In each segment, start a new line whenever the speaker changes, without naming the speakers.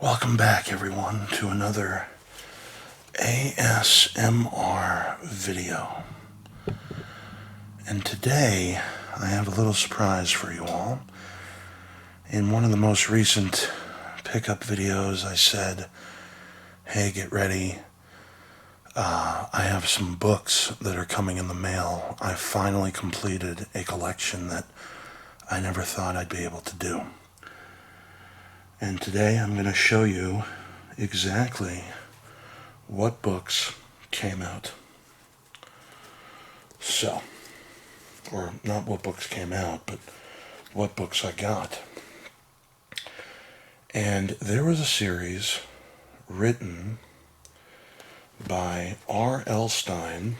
Welcome back, everyone, to another ASMR video. And today, I have a little surprise for you all. In one of the most recent pickup videos, I said, hey, get ready. I have some books that are coming in the mail. I finally completed a collection that I never thought I'd be able to do. And today I'm going to show you exactly what books came out. So, or not what books came out, but what books I got. And there was a series written by R.L. Stine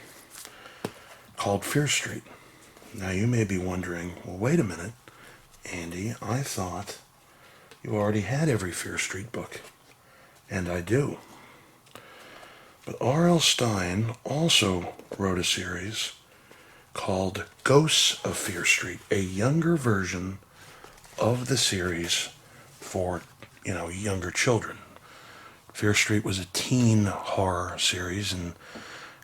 called Fear Street. Now you may be wondering, well, wait a minute, Andy, I thought you already had every Fear Street book. And I do. But R.L. Stine also wrote a series called Ghosts of Fear Street, a younger version of the series for, younger children. Fear Street was a teen horror series, and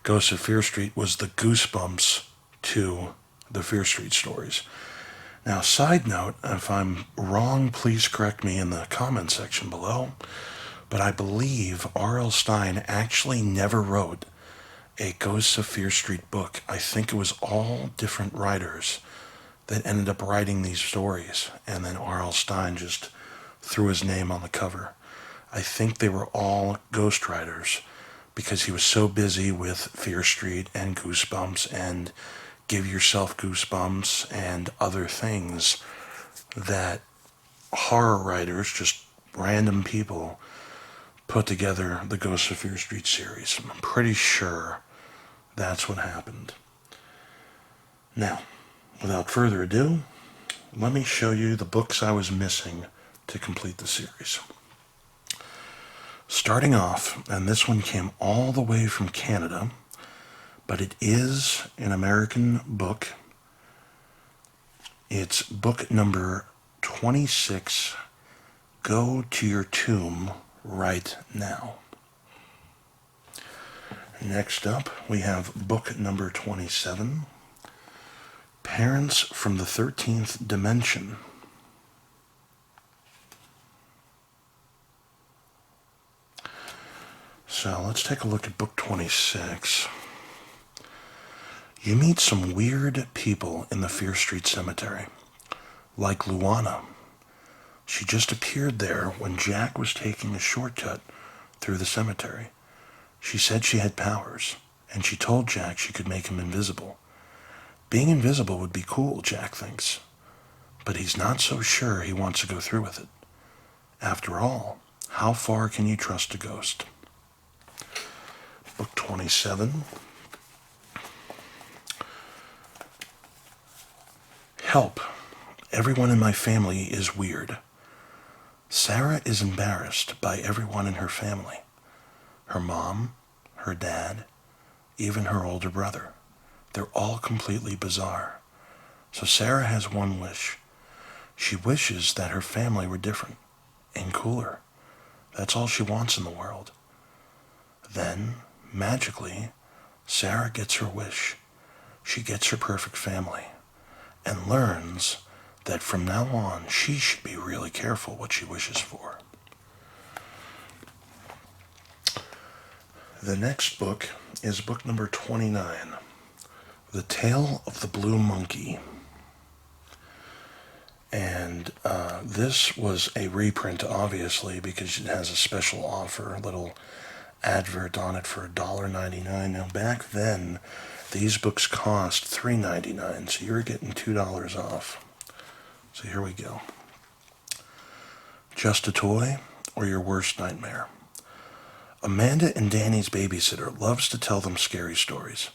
Ghosts of Fear Street was the Goosebumps to the Fear Street stories. Now, side note, if I'm wrong, please correct me in the comment section below, but I believe R.L. Stine actually never wrote a Ghosts of Fear Street book. I think it was all different writers that ended up writing these stories, and then R.L. Stine just threw his name on the cover. I think they were all ghostwriters because he was so busy with Fear Street and Goosebumps and Give Yourself Goosebumps and other things that horror writers, just random people, put together the Ghosts of Fear Street series. I'm pretty sure that's what happened. Now, without further ado, let me show you the books I was missing to complete the series. Starting off, and this one came all the way from Canada, but it is an American book. It's book number 26, Go to Your Tomb Right Now. Next up, we have book number 27, Parents from the 13th Dimension. So let's take a look at book 26. You meet some weird people in the Fear Street Cemetery, like Luana. She just appeared there when Jack was taking a shortcut through the cemetery. She said she had powers, and she told Jack she could make him invisible. Being invisible would be cool, Jack thinks, but he's not so sure he wants to go through with it. After all, how far can you trust a ghost? Book 27. Help. Everyone in my family is weird. Sarah is embarrassed by everyone in her family. Her mom, her dad, even her older brother. They're all completely bizarre. So Sarah has one wish. She wishes that her family were different and cooler. That's all she wants in the world. Then, magically, Sarah gets her wish. She gets her perfect family and learns that from now on she should be really careful what she wishes for. The next book is book number 29, The Tale of the Blue Monkey. And this was a reprint, obviously, because it has a special offer, a little advert on it for $1.99. Now, back then, these books cost $3.99, so you're getting $2 off. So here we go. Just a Toy or Your Worst Nightmare. Amanda and Danny's babysitter loves to tell them scary stories,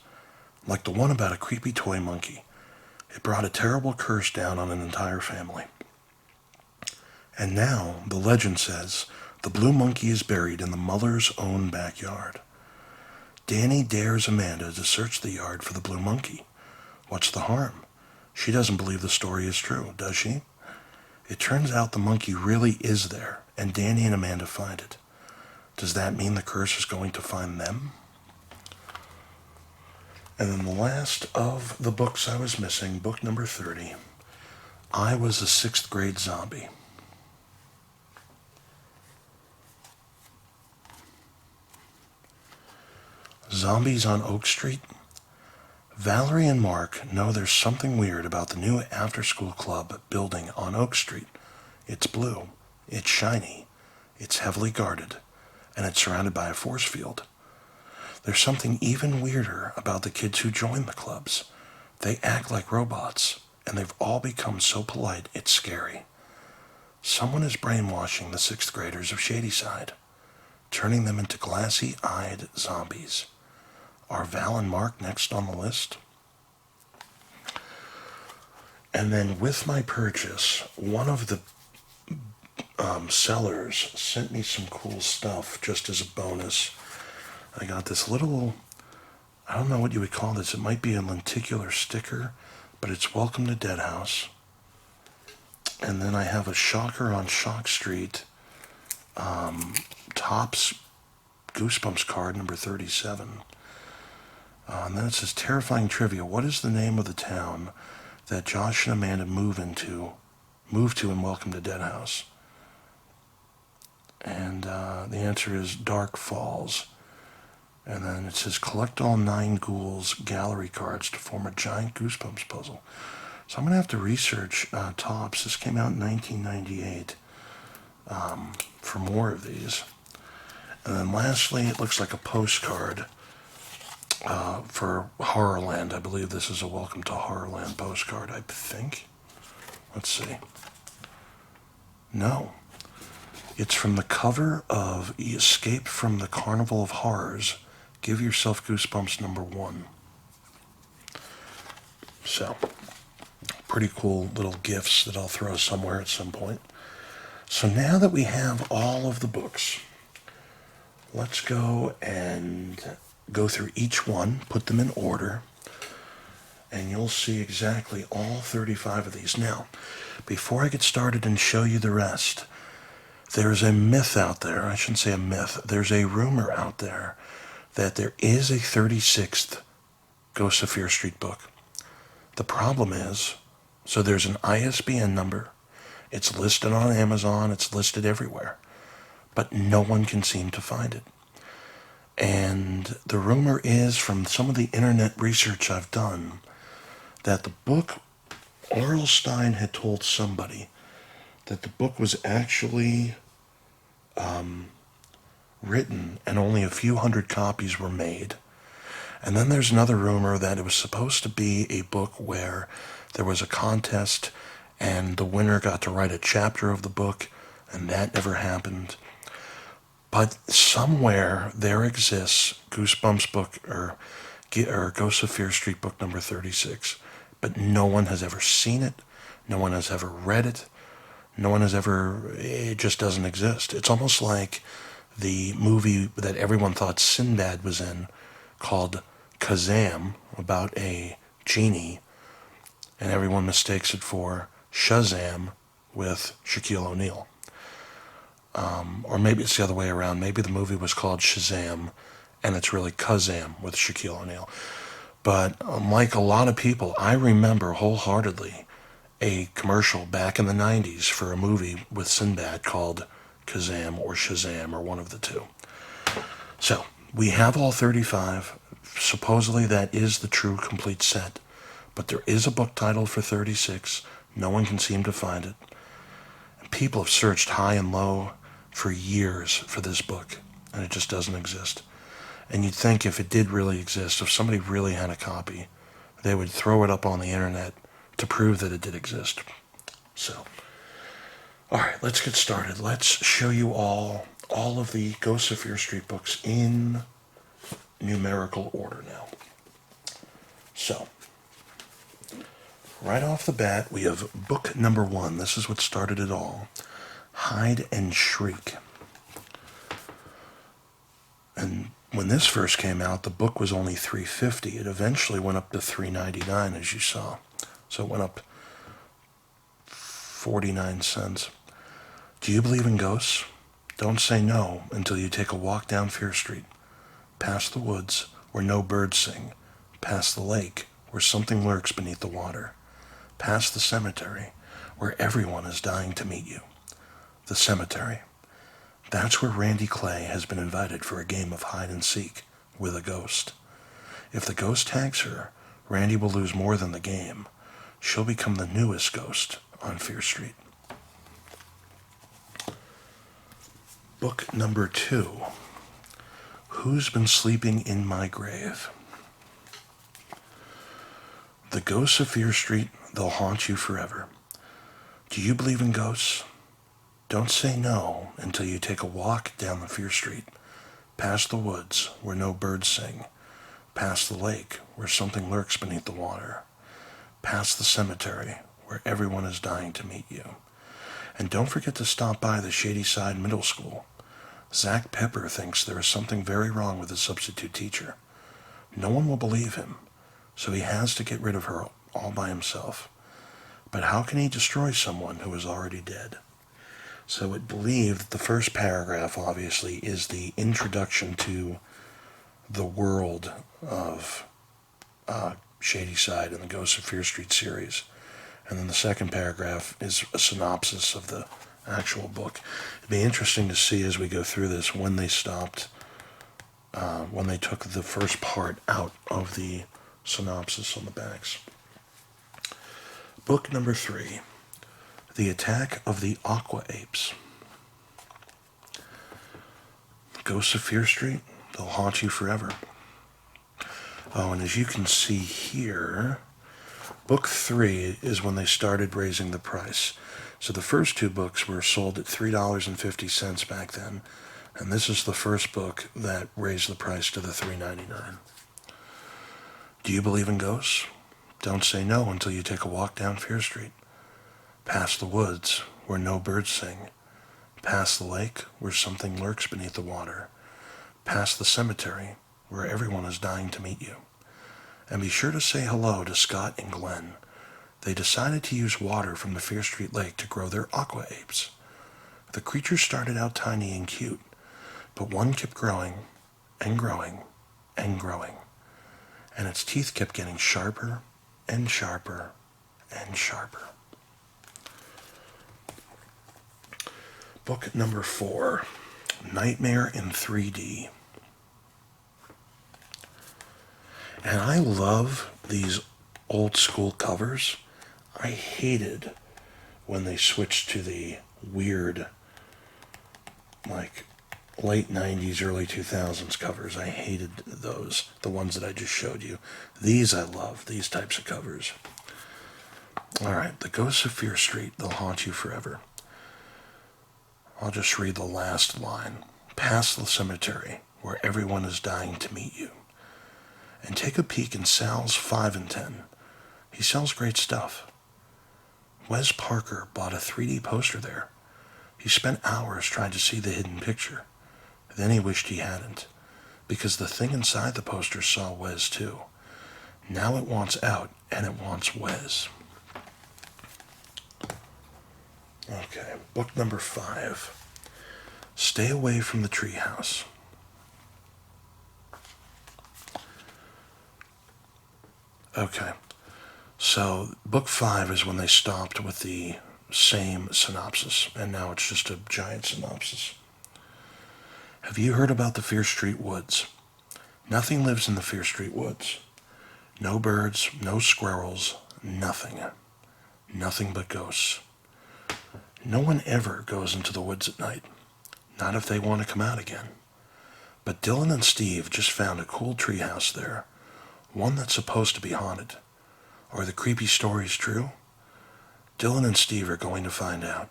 like the one about a creepy toy monkey. It brought a terrible curse down on an entire family. And now, the legend says, the blue monkey is buried in the Muller's own backyard. Danny dares Amanda to search the yard for the blue monkey. What's the harm? She doesn't believe the story is true, does she? It turns out the monkey really is there, and Danny and Amanda find it. Does that mean the curse is going to find them? And then the last of the books I was missing, book number 30, I Was a Sixth Grade Zombie. Zombies on Oak Street? Valerie and Mark know there's something weird about the new after-school club building on Oak Street. It's blue, it's shiny, it's heavily guarded, and it's surrounded by a force field. There's something even weirder about the kids who join the clubs. They act like robots, and they've all become so polite it's scary. Someone is brainwashing the sixth graders of Shadyside, turning them into glassy-eyed zombies. Are Val and Mark next on the list? And then with my purchase, one of the sellers sent me some cool stuff just as a bonus. I got this little, I don't know what you would call this. It might be a lenticular sticker, but it's Welcome to Dead House. And then I have a Shocker on Shock Street, Topps Goosebumps card number 37. And then it says Terrifying Trivia. What is the name of the town that Josh and Amanda move to in Welcome to Dead House? And the answer is Dark Falls. And then it says collect all 9 ghouls gallery cards to form a giant Goosebumps puzzle. So I'm going to have to research Topps. This came out in 1998 for more of these. And then lastly, it looks like a postcard for Horrorland. I believe this is a Welcome to Horrorland postcard, I think. Let's see. No. It's from the cover of Escape from the Carnival of Horrors. Give Yourself Goosebumps number 1. So, pretty cool little gifts that I'll throw somewhere at some point. So now that we have all of the books, let's go and go through each one, put them in order, and you'll see exactly all 35 of these. Now, before I get started and show you the rest, there's a myth out there. I shouldn't say a myth. There's a rumor out there that there is a 36th Ghosts of Fear Street book. The problem is, so there's an ISBN number. It's listed on Amazon. It's listed everywhere. But no one can seem to find it. And the rumor is, from some of the internet research I've done, that the book, R.L. Stine had told somebody that the book was actually written and only a few hundred copies were made. And then there's another rumor that it was supposed to be a book where there was a contest and the winner got to write a chapter of the book, and that never happened. But somewhere there exists Goosebumps book or Ghosts of Fear Street book number 36, but no one has ever seen it. No one has ever read it. No one has ever, it just doesn't exist. It's almost like the movie that everyone thought Sinbad was in called Kazam, about a genie, and everyone mistakes it for Shazam with Shaquille O'Neal. Or maybe it's the other way around. Maybe the movie was called Shazam, and it's really Kazam with Shaquille O'Neal. But like a lot of people, I remember wholeheartedly a commercial back in the 90s for a movie with Sinbad called Kazam or Shazam or one of the two. So, we have all 35. Supposedly that is the true complete set. But there is a book title for 36. No one can seem to find it. And people have searched high and low for years for this book, and it just doesn't exist. And you'd think if it did really exist, if somebody really had a copy, they would throw it up on the internet to prove that it did exist. So, all right, let's get started. Let's show you all of the Ghosts of Fear Street books in numerical order now. So, right off the bat, we have book number 1. This is what started it all. Hide and Shriek. And when this first came out, the book was only $3.50. It eventually went up to $3.99, as you saw. So it went up $0.49. Do you believe in ghosts? Don't say no until you take a walk down Fear Street, past the woods where no birds sing, past the lake where something lurks beneath the water, past the cemetery where everyone is dying to meet you. The cemetery. That's where Randy Clay has been invited for a game of hide and seek with a ghost. If the ghost tags her, Randy will lose more than the game. She'll become the newest ghost on Fear Street. Book number 2. Who's Been Sleeping in My Grave? The ghosts of Fear Street, they'll haunt you forever. Do you believe in ghosts? Don't say no until you take a walk down the Fear Street, past the woods where no birds sing, past the lake where something lurks beneath the water, past the cemetery where everyone is dying to meet you. And don't forget to stop by the Shady Side Middle School. Zach Pepper thinks there is something very wrong with his substitute teacher. No one will believe him, so he has to get rid of her all by himself. But how can he destroy someone who is already dead? So it believed that the first paragraph, obviously, is the introduction to the world of Shady Side and the Ghosts of Fear Street series. And then the second paragraph is a synopsis of the actual book. It'd be interesting to see as we go through this when they stopped, when they took the first part out of the synopsis on the backs. Book number 3, The Attack of the Aqua Apes. Ghosts of Fear Street, they'll haunt you forever. Oh, and as you can see here, book 3 is when they started raising the price. So the first 2 books were sold at $3.50 back then, and this is the first book that raised the price to the $3.99. Do you believe in ghosts? Don't say no until you take a walk down Fear Street, past the woods where no birds sing, past the lake where something lurks beneath the water, past the cemetery where everyone is dying to meet you. And be sure to say hello to Scott and Glenn. They decided to use water from the Fear Street Lake to grow their aqua apes. The creatures started out tiny and cute, but one kept growing and growing and growing, and its teeth kept getting sharper and sharper and sharper. Book number 4, Nightmare in 3D. And I love these old school covers. I hated when they switched to the weird, like, late 90s, early 2000s covers. I hated those, the ones that I just showed you. These I love, these types of covers. All right, the Ghosts of Fear Street, they'll haunt you forever. I'll just read the last line. Past the cemetery, where everyone is dying to meet you. And take a peek in Sal's 5 and 10. He sells great stuff. Wes Parker bought a 3D poster there. He spent hours trying to see the hidden picture. Then he wished he hadn't, because the thing inside the poster saw Wes too. Now it wants out, and it wants Wes. Okay, book number 5. Stay Away from the Treehouse. Okay, so book 5 is when they stopped with the same synopsis, and now it's just a giant synopsis. Have you heard about the Fear Street Woods? Nothing lives in the Fear Street Woods. No birds, no squirrels, nothing. Nothing but ghosts. No one ever goes into the woods at night, not if they want to come out again. But Dylan and Steve just found a cool treehouse there, one that's supposed to be haunted. Are the creepy stories true? Dylan and Steve are going to find out.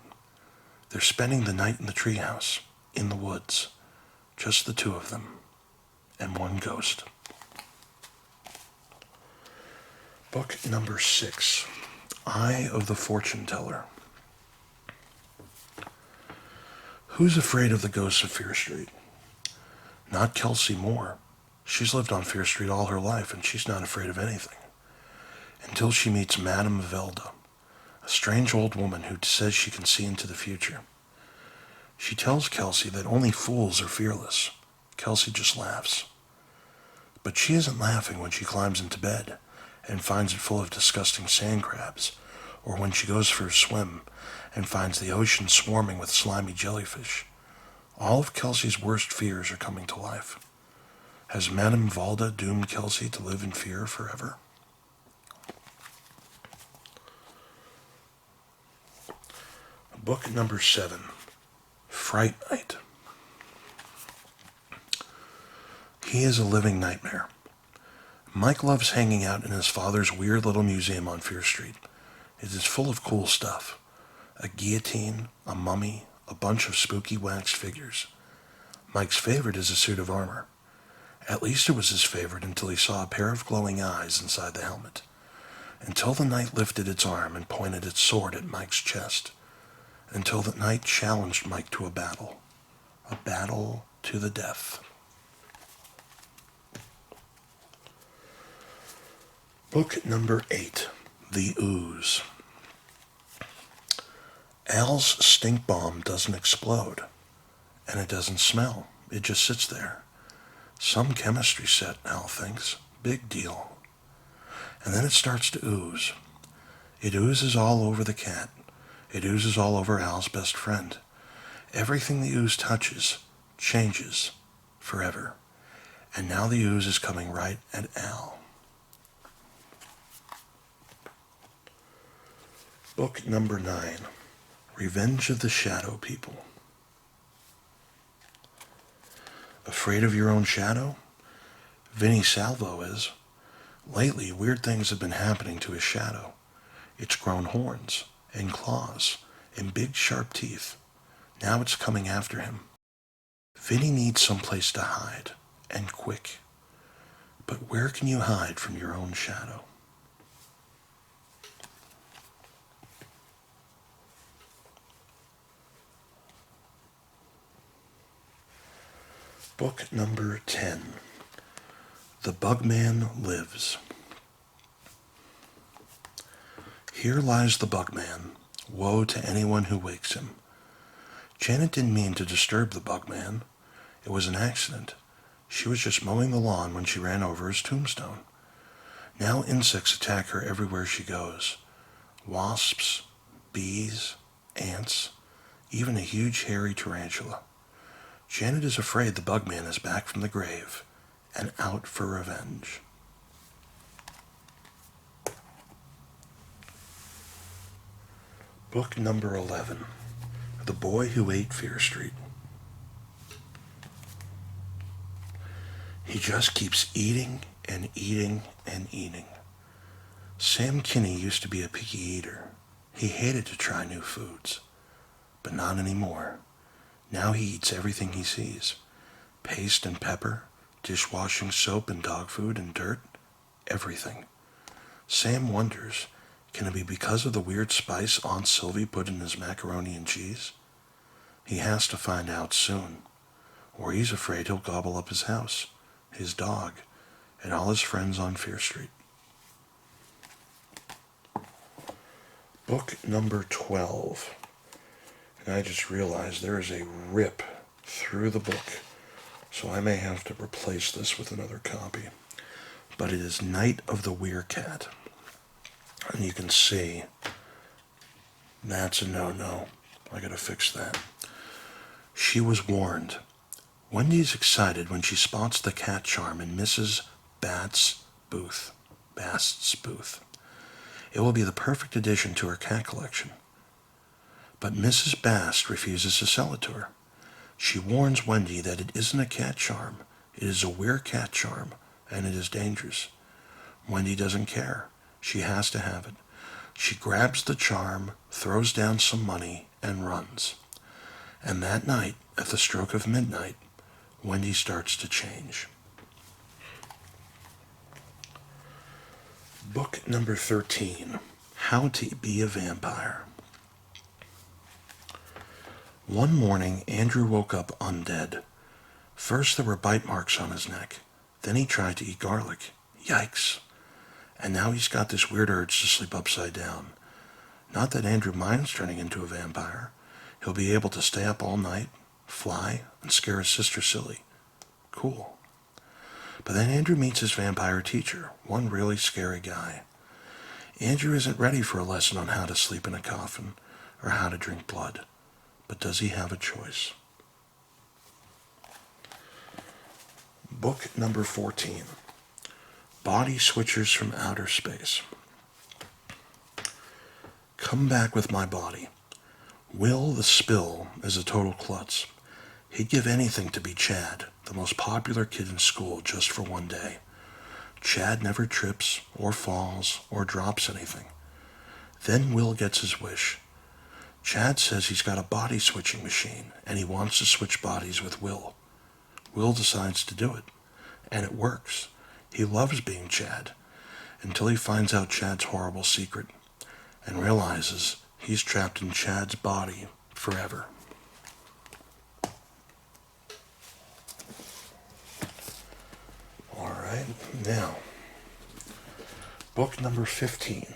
They're spending the night in the treehouse, in the woods. Just the two of them, and one ghost. Book number 6, Eye of the Fortune Teller. Who's afraid of the ghosts of Fear Street? Not Kelsey Moore. She's lived on Fear Street all her life, and she's not afraid of anything. Until she meets Madame Velda, a strange old woman who says she can see into the future. She tells Kelsey that only fools are fearless. Kelsey just laughs. But she isn't laughing when she climbs into bed and finds it full of disgusting sand crabs, or when she goes for a swim and finds the ocean swarming with slimy jellyfish. All of Kelsey's worst fears are coming to life. Has Madame Valda doomed Kelsey to live in fear forever? Book number 7, Fright Night. He is a living nightmare. Mike loves hanging out in his father's weird little museum on Fear Street. It is full of cool stuff. A guillotine, a mummy, a bunch of spooky waxed figures. Mike's favorite is a suit of armor. At least it was his favorite until he saw a pair of glowing eyes inside the helmet. Until the knight lifted its arm and pointed its sword at Mike's chest. Until the knight challenged Mike to a battle. A battle to the death. Book number 8, The Ooze. Al's stink bomb doesn't explode, and it doesn't smell. It just sits there. Some chemistry set, Al thinks. Big deal. And then it starts to ooze. It oozes all over the cat. It oozes all over Al's best friend. Everything the ooze touches changes forever. And now the ooze is coming right at Al. Book number 9, Revenge of the Shadow People. Afraid of your own shadow? Vinny Salvo is. Lately, weird things have been happening to his shadow. It's grown horns and claws and big sharp teeth. Now it's coming after him. Vinny needs someplace to hide, and quick. But where can you hide from your own shadow? Book number 10, The Bugman Lives. Here lies the Bugman. Woe to anyone who wakes him. Janet didn't mean to disturb the Bugman. It was an accident. She was just mowing the lawn when she ran over his tombstone. Now insects attack her everywhere she goes. Wasps, bees, ants, even a huge hairy tarantula. Janet is afraid the Bugman is back from the grave and out for revenge. Book number 11, The Boy Who Ate Fear Street. He just keeps eating and eating and eating. Sam Kinney used to be a picky eater. He hated to try new foods, but not anymore. Now he eats everything he sees. Paste and pepper, dishwashing soap and dog food and dirt, everything. Sam wonders, can it be because of the weird spice Aunt Sylvie put in his macaroni and cheese? He has to find out soon, or he's afraid he'll gobble up his house, his dog, and all his friends on Fear Street. Book number 12. And I just realized there is a rip through the book, so I may have to replace this with another copy. But it is Night of the Werecat. And you can see that's a no-no. I gotta fix that. She was warned. Wendy's excited when she spots the cat charm in Mrs. Bast's booth. It will be the perfect addition to her cat collection. But Mrs. Bast refuses to sell it to her. She warns Wendy that it isn't a cat charm. It is a werecat charm, and it is dangerous. Wendy doesn't care. She has to have it. She grabs the charm, throws down some money, and runs. And that night, at the stroke of midnight, Wendy starts to change. Book number 13, How to Be a Vampire. One morning, Andrew woke up undead. First there were bite marks on his neck. Then he tried to eat garlic. Yikes. And now he's got this weird urge to sleep upside down. Not that Andrew minds turning into a vampire. He'll be able to stay up all night, fly, and scare his sister silly. Cool. But then Andrew meets his vampire teacher, one really scary guy. Andrew isn't ready for a lesson on how to sleep in a coffin or how to drink blood. But does he have a choice? Book number 14. Body Switchers from Outer Space. Come back with my body. Will the Spill is a total klutz. He'd give anything to be Chad, the most popular kid in school, just for one day. Chad never trips or falls or drops anything. Then Will gets his wish. Chad says he's got a body switching machine and he wants to switch bodies with Will. Will decides to do it, and it works. He loves being Chad until he finds out Chad's horrible secret and realizes he's trapped in Chad's body forever. All right, now, book number 15,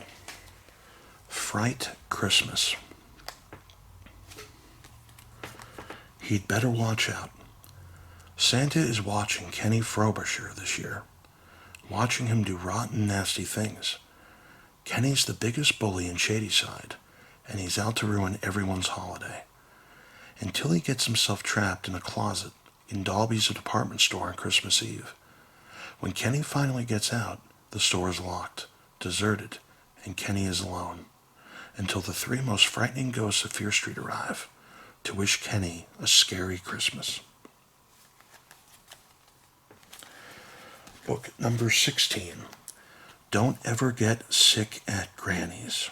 Fright Christmas. He'd better watch out. Santa is watching Kenny Frobisher this year, watching him do rotten, nasty things. Kenny's the biggest bully in Shadyside, and he's out to ruin everyone's holiday. Until he gets himself trapped in a closet in Dalby's department store on Christmas Eve. When Kenny finally gets out, the store is locked, deserted, and Kenny is alone, until the three most frightening ghosts of Fear Street arrive to wish Kenny a scary Christmas. Book number 16. Don't ever get sick at Granny's.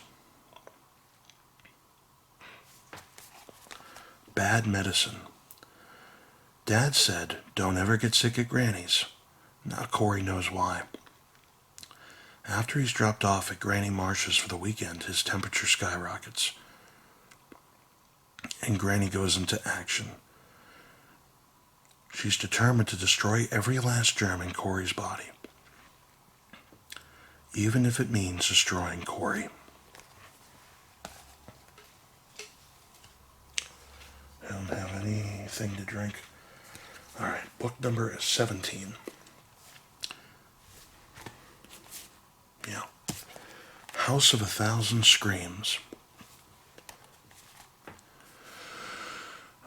Bad medicine. Dad said, don't ever get sick at Granny's. Now Corey knows why. After he's dropped off at Granny Marsh's for the weekend, his temperature skyrockets, and Granny goes into action. She's determined to destroy every last germ in Corey's body, even if it means destroying Corey. I don't have anything to drink. All right, book number 17. Yeah. House of a Thousand Screams.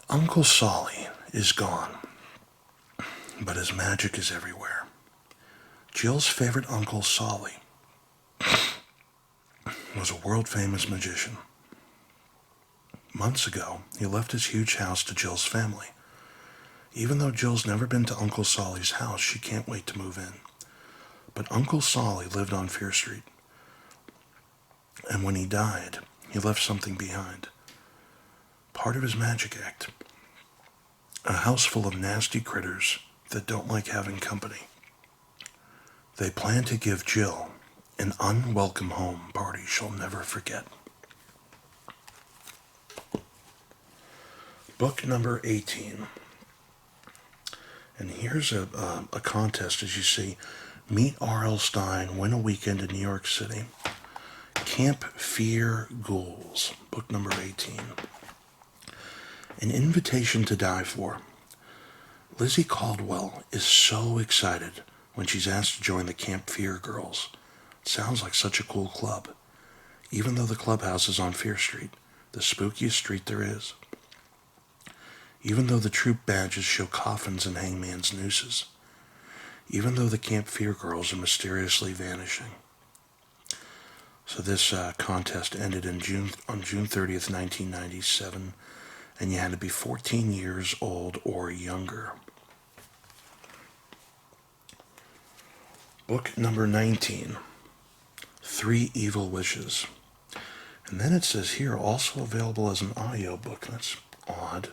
Uncle Solly is gone, but his magic is everywhere. Jill's favorite Uncle Solly was a world-famous magician. Months ago, he left his huge house to Jill's family. Even though Jill's never been to Uncle Solly's house, she can't wait to move in. But Uncle Solly lived on Fear Street, and when he died, he left something behind. Part of his magic act. A house full of nasty critters that don't like having company. They plan to give Jill an unwelcome home party she'll never forget. Book number 18. And here's a contest, as you see. Meet R.L. Stine, win a weekend in New York City. Camp Fear Ghouls, book number 18. An Invitation to Die For. Lizzie Caldwell is so excited when she's asked to join the Camp Fear Girls. It sounds like such a cool club, even though the clubhouse is on Fear Street, the spookiest street there is. Even though the troop badges show coffins and hangman's nooses. Even though the Camp Fear Girls are mysteriously vanishing. So this contest ended on June 30th, 1997, and you had to be 14 years old or younger. Book number 19, Three Evil Wishes. And then it says here, also available as an audiobook. That's odd.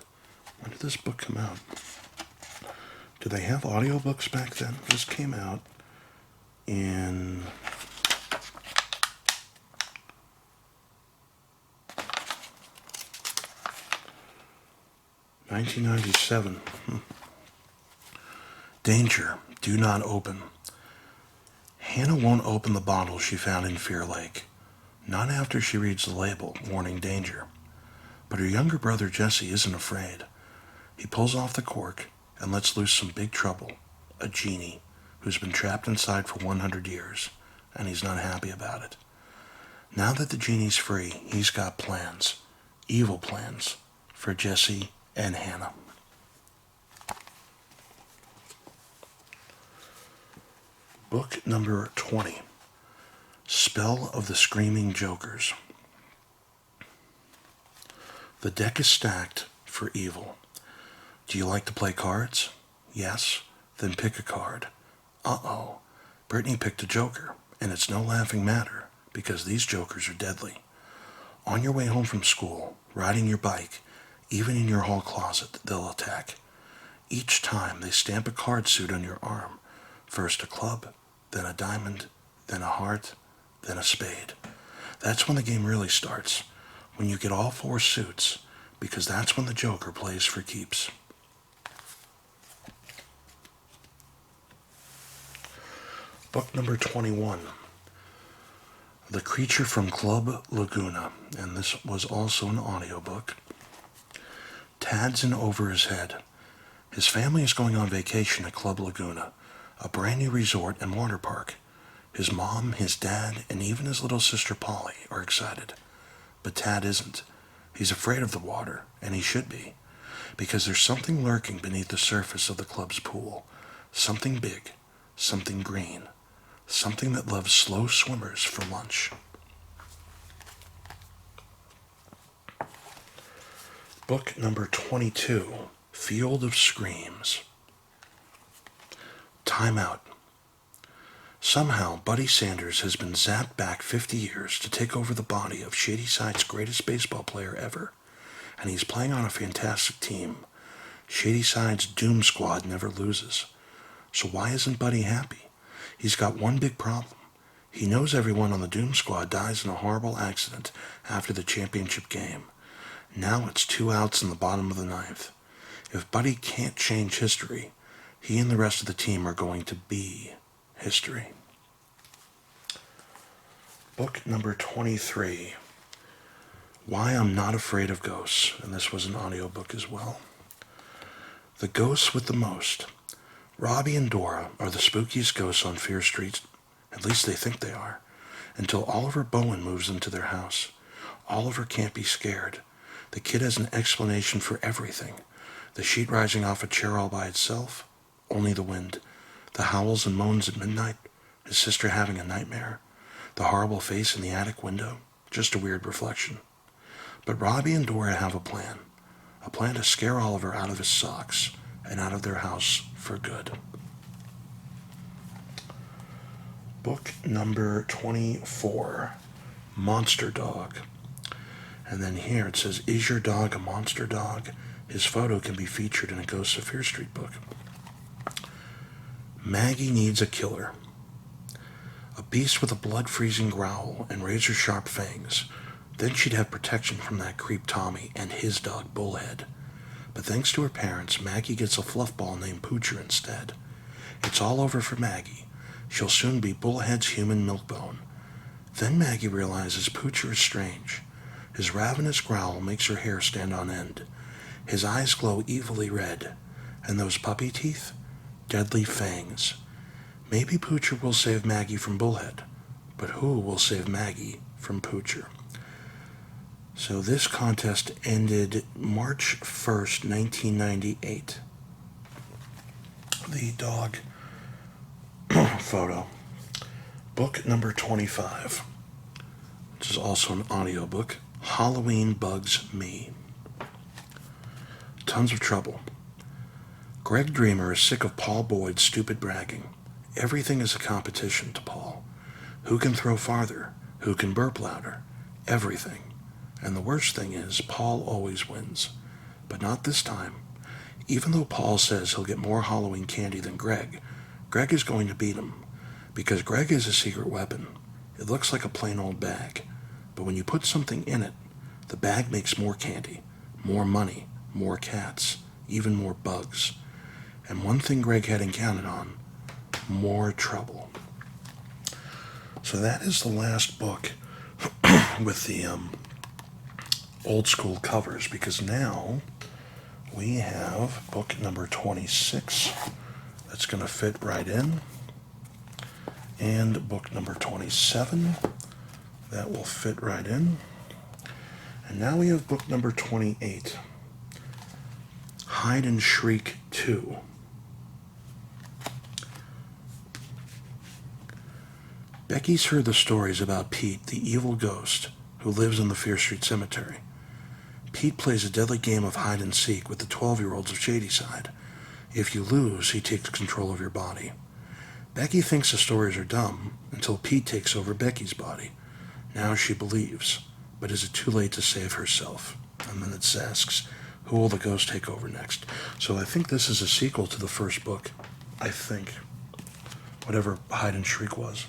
When did this book come out? Do they have audiobooks back then? This came out in 1997. Danger. Do not open. Hannah won't open the bottle she found in Fear Lake. Not after she reads the label warning danger. But her younger brother Jesse isn't afraid. He pulls off the cork and lets loose some big trouble, a genie who's been trapped inside for 100 years, and he's not happy about it. Now that the genie's free, he's got plans, evil plans, for Jesse and Hannah. Book number 20, Spell of the Screaming Jokers. The deck is stacked for evil. Do you like to play cards? Yes? Then pick a card. Uh-oh. Brittany picked a joker, and it's no laughing matter, because these jokers are deadly. On your way home from school, riding your bike, even in your hall closet, they'll attack. Each time they stamp a card suit on your arm. First a club, then a diamond, then a heart, then a spade. That's when the game really starts, when you get all four suits, because that's when the joker plays for keeps. Book number 21, The Creature from Club Laguna, and this was also an audiobook. Tad's in over his head. His family is going on vacation at Club Laguna, a brand new resort and water park. His mom, his dad, and even his little sister Polly are excited. But Tad isn't. He's afraid of the water, and he should be, because there's something lurking beneath the surface of the club's pool. Something big, something green, something that loves slow swimmers for lunch. Book number 22, Field of Screams. Time out. Somehow, Buddy Sanders has been zapped back 50 years to take over the body of Shadyside's greatest baseball player ever, and he's playing on a fantastic team. Shadyside's Doom Squad never loses. So why isn't Buddy happy? He's got one big problem. He knows everyone on the Doom Squad dies in a horrible accident after the championship game. Now it's 2 outs in the bottom of the ninth. If Buddy can't change history, he and the rest of the team are going to be history. Book number 23, Why I'm Not Afraid of Ghosts, and this was an audiobook as well. The Ghosts with the Most. Robbie and Dora are the spookiest ghosts on Fear Street, at least they think they are, until Oliver Bowen moves into their house. Oliver can't be scared. The kid has an explanation for everything. The sheet rising off a chair all by itself, only the wind. The howls and moans at midnight, his sister having a nightmare. The horrible face in the attic window, just a weird reflection. But Robbie and Dora have a plan to scare Oliver out of his socks and out of their house for good. Book number 24, Monster Dog. And then here it says, is your dog a monster dog? His photo can be featured in a Ghosts of Fear Street book. Maggie needs a killer. A beast with a blood-freezing growl and razor-sharp fangs. Then she'd have protection from that creep Tommy and his dog Bullhead. But thanks to her parents, Maggie gets a fluff ball named Poocher instead. It's all over for Maggie. She'll soon be Bullhead's human milkbone. Then Maggie realizes Poocher is strange. His ravenous growl makes her hair stand on end. His eyes glow evilly red. And those puppy teeth? Deadly fangs. Maybe Poocher will save Maggie from Bullhead, but who will save Maggie from Poocher? So this contest ended March 1st, 1998. The dog photo. Book number 25, which is also an audiobook, Halloween Bugs Me. Tons of trouble. Greg Dreamer is sick of Paul Boyd's stupid bragging. Everything is a competition to Paul. Who can throw farther? Who can burp louder? Everything. And the worst thing is, Paul always wins. But not this time. Even though Paul says he'll get more Halloween candy than Greg, Greg is going to beat him. Because Greg is a secret weapon. It looks like a plain old bag. But when you put something in it, the bag makes more candy, more money, more cats, even more bugs. And one thing Greg hadn't counted on, more trouble. So that is the last book with the old school covers, because now we have book number 26 that's going to fit right in, and book number 27 that will fit right in. And now we have book number 28, Hide and Shriek 2. Becky's heard the stories about Pete, the evil ghost who lives in the Fear Street Cemetery. Pete plays a deadly game of hide and seek with the 12-year-olds of Shadyside. If you lose, he takes control of your body. Becky thinks the stories are dumb until Pete takes over Becky's body. Now she believes, but is it too late to save herself? And then it asks, who will the ghost take over next? So I think this is a sequel to the first book. I think. Whatever Hide and Shriek was.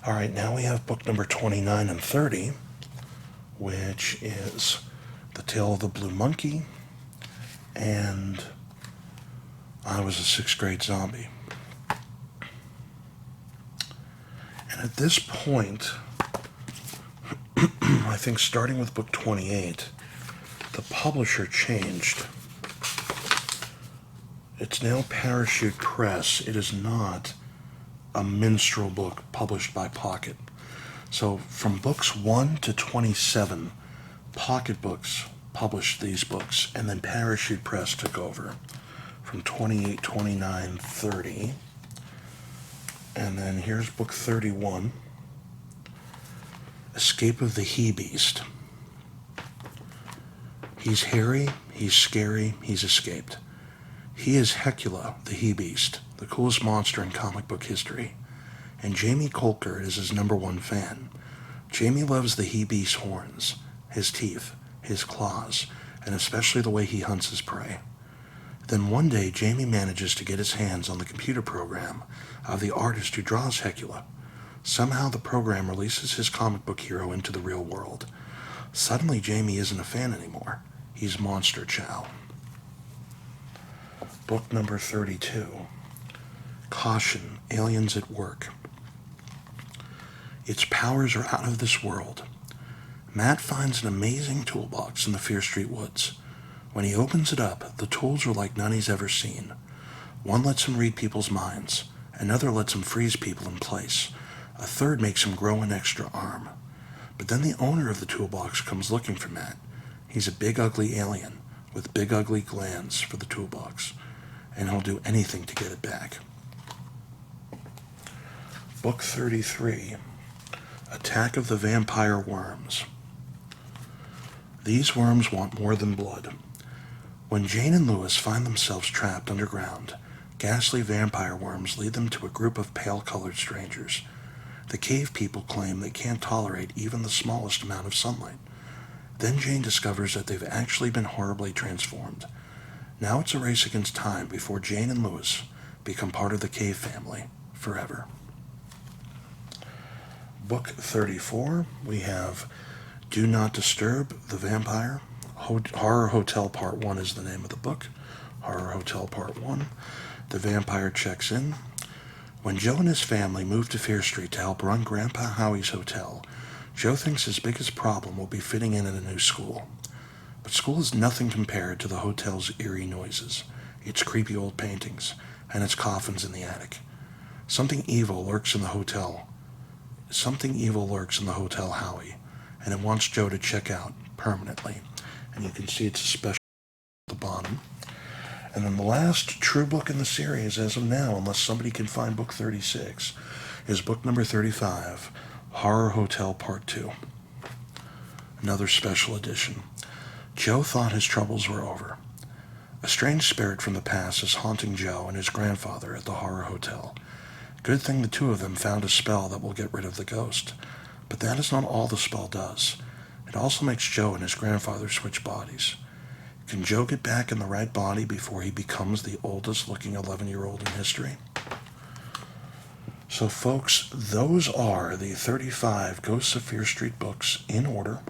All right, now we have book number 29 and 30, which is The Tale of the Blue Monkey and I Was a Sixth Grade Zombie. And at this point, I think starting with book 28, the publisher changed. It's now Parachute Press. It is not a minstrel book published by Pocket. So from books 1 to 27, Pocket Books published these books, and then Parachute Press took over from 28, 29, 30. And then here's book 31, Escape of the He-Beast. He's hairy, he's scary, he's escaped. He is Hecula, the He-Beast, the coolest monster in comic book history, and Jamie Colker is his #1 fan. Jamie loves the He-Beast's horns, his teeth, his claws, and especially the way he hunts his prey. Then one day, Jamie manages to get his hands on the computer program of the artist who draws Hecula. Somehow the program releases his comic book hero into the real world. Suddenly, Jamie isn't a fan anymore. He's Monster Chow. Book number 32. Caution, Aliens at Work. Its powers are out of this world. Matt finds an amazing toolbox in the Fear Street woods. When he opens it up, the tools are like none he's ever seen. One lets him read people's minds. Another lets him freeze people in place. A third makes him grow an extra arm. But then the owner of the toolbox comes looking for Matt. He's a big ugly alien with big ugly glands for the toolbox, and he'll do anything to get it back. Book 33, Attack of the Vampire Worms. These worms want more than blood. When Jane and Lewis find themselves trapped underground, ghastly vampire worms lead them to a group of pale-colored strangers. The cave people claim they can't tolerate even the smallest amount of sunlight. Then Jane discovers that they've actually been horribly transformed. Now it's a race against time before Jane and Lewis become part of the cave family forever. Book 34, we have Do Not Disturb the Vampire. Horror Hotel Part 1 is the name of the book. Horror Hotel Part 1. The vampire checks in. When Joe and his family move to Fear Street to help run Grandpa Howie's hotel, Joe thinks his biggest problem will be fitting in at a new school. But school is nothing compared to the hotel's eerie noises, its creepy old paintings, and its coffins in the attic. Something evil lurks in the Hotel Howie, and it wants Joe to check out permanently. And you can see it's a special at the bottom. And then the last true book in the series as of now, unless somebody can find book 36, is book number 35, Horror Hotel Part 2. Another special edition. Joe thought his troubles were over. A strange spirit from the past is haunting Joe and his grandfather at the Horror Hotel. Good thing the two of them found a spell that will get rid of the ghost. But that is not all the spell does. It also makes Joe and his grandfather switch bodies. Can Joe get back in the right body before he becomes the oldest looking 11-year-old in history? So folks, those are the 35 Ghosts of Fear Street books in order.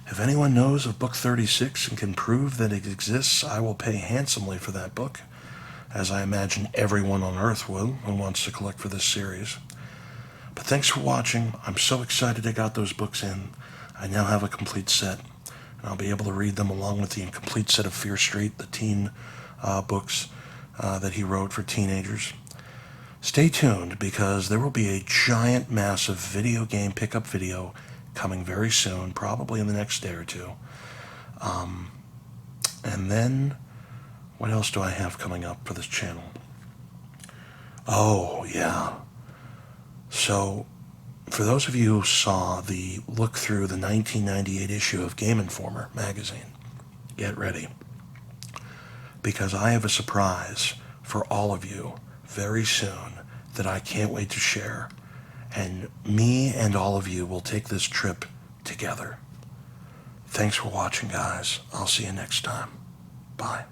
If anyone knows of book 36 and can prove that it exists, I will pay handsomely for that book, as I imagine everyone on Earth will who wants to collect for this series. But thanks for watching. I'm so excited I got those books in. I now have a complete set, and I'll be able to read them along with the incomplete set of Fear Street, the teen books that he wrote for teenagers. Stay tuned, because there will be a giant, massive video game pickup video coming very soon, probably in the next day or two. And then, what else do I have coming up for this channel? Oh, yeah. So, for those of you who saw the look through the 1998 issue of Game Informer magazine, get ready, because I have a surprise for all of you very soon that I can't wait to share. And me and all of you will take this trip together. Thanks for watching, guys. I'll see you next time. Bye.